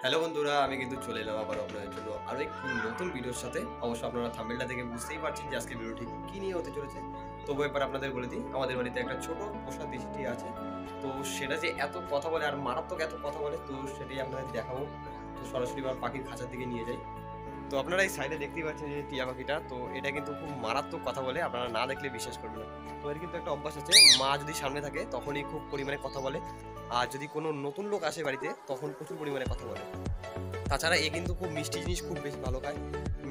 Hello বন্ধুরা, আমি কিন্তু চলে এলাম আবার আপনাদের জন্য আরও একটি নতুন ভিডিওর সাথে। অবশ্য আপনারা থাম্বনেলটা দেখে বুঝতেই পারছেন যে আজকে ভিডিওটি কী নিয়ে হতে চলেছে। তবু এবার আপনাদের বলে দিই, আমাদের বাড়িতে একটা ছোট পোষা দেশি আছে। তো সেটা যে এত কথা বলে আর মারাত্মক এত কথা বলে, তো সেটাই আপনাদের দেখাবো। তো সরাসরি এবার পাখির খাঁচার দিকে নিয়ে যাই। তো আপনারা এই সাইডে দেখতেই পাচ্ছেন যে টিয়া পাখিটা, তো এটা কিন্তু খুব মারাত্মক কথা বলে, আপনারা না দেখলে বিশ্বাস করবেন না। তো এর কিন্তু একটা অভ্যাস আছে, মা যদি সামনে থাকে তখনই খুব পরিমাণে কথা বলে, আর যদি কোনো নতুন লোক আসে বাড়িতে তখন প্রচুর পরিমাণে কথা বলে। তাছাড়া এ কিন্তু খুব মিষ্টি জিনিস খুব বেশি ভালো খায়।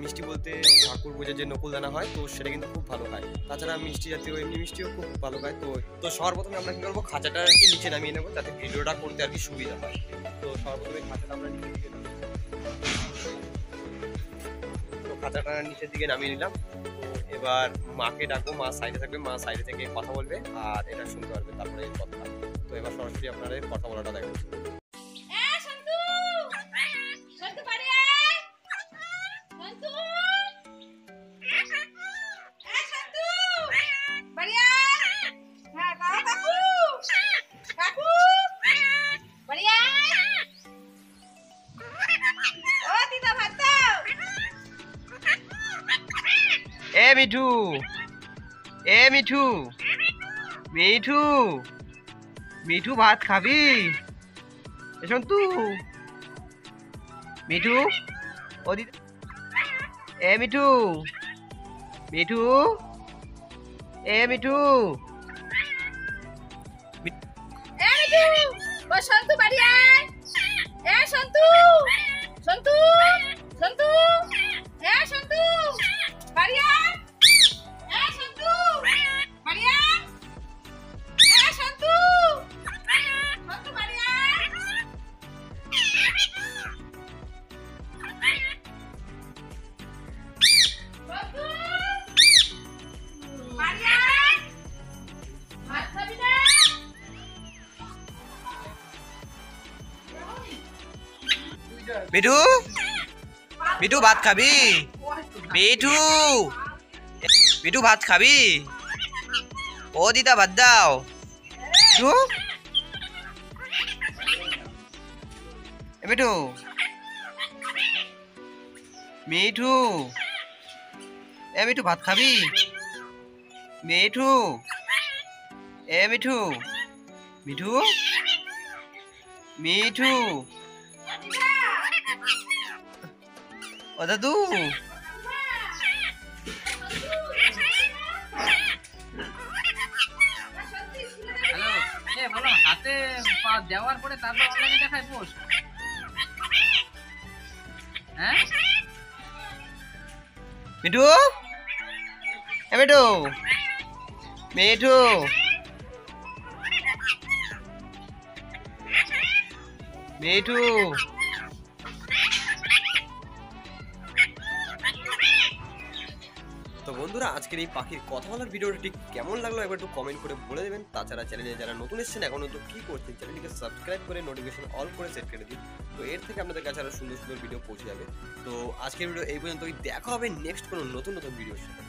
মিষ্টি বলতে ঠাকুর পূজার যে নকুল দানা হয়, তো সেটা কিন্তু খুব ভালো খায়। তাছাড়া মিষ্টি জাতীয় এমনি মিষ্টিও খুব ভালো খায়। তো সর্বপ্রথমে আমরা কী করবো, খাঁচাটা আর কি নিচে নামিয়ে নেবো যাতে ভিডিওটা করতে আর কি সুবিধা হয়। তো সর্বপ্রথমে খাঁচাটা আমরা নিচে দিকে খাঁচাটা নিচের দিকে নামিয়ে নিলাম। তো এবার মাকে ডাকবো, মা সাইডে থাকবে, মা সাইডে থেকে কথা বলবে আর এটা শুনতে পারবে, তারপরে এই কথা। তো এবার সরাসরি আপনাদের কথা বলাটা দেখবো। এ মিঠু, এ মিঠু, মিঠু, মিঠু ভাত খাবি? এসন তু মিঠু, ও দিদি, এ মিঠু, মিঠু, এ মিঠু, এ মিঠু, ও সন্তু বাড়ি আয়। এ সন্তু, সন্তু, সন্তু, এ সন্তু বাড়ি আয়। এ সন্তু বাড়ি আয়। এ সন্তু, সন্তু বাড়ি আয়। সন্তু বাড়ি আয়। ভাত খাবি না? মিঠু, মিঠু ভাত খাবি? মিঠু, মিঠু ভাত খাবি? ও দিদা ভাত দাও। মিঠু, মিঠু, মিঠু, এ মিঠু ভাত খাবি? মিঠু, এ মিঠু, মিঠু, মিঠু, ও দাদু, হ্যালো, বলো হাতে দেওয়ার পরে তারপর অনলাইনে দেখায় পোস্ট। হ্যাঁ মিঠু, এ মিঠু, মিঠু, মিঠু। তো বন্ধুরা, আজকের এই পাখির কথা বলার ভিডিওটা ঠিক কেমন লাগলো একবার একটু কমেন্ট করে বলে দেবেন। তাছাড়া চ্যানেলে যারা নতুন এসেছেন এখনো তো কি করছেন, চ্যানেলটিকে সাবস্ক্রাইব করে নোটিফিকেশন অল করে সেট করে দিন। তো এর থেকে আপনাদের কাছে আরো সুন্দর সুন্দর ভিডিও পৌঁছে যাবে। তো আজকের ভিডিও এই পর্যন্তই, দেখা হবে নেক্সট কোনো নতুন নতুন ভিডিওর সাথে।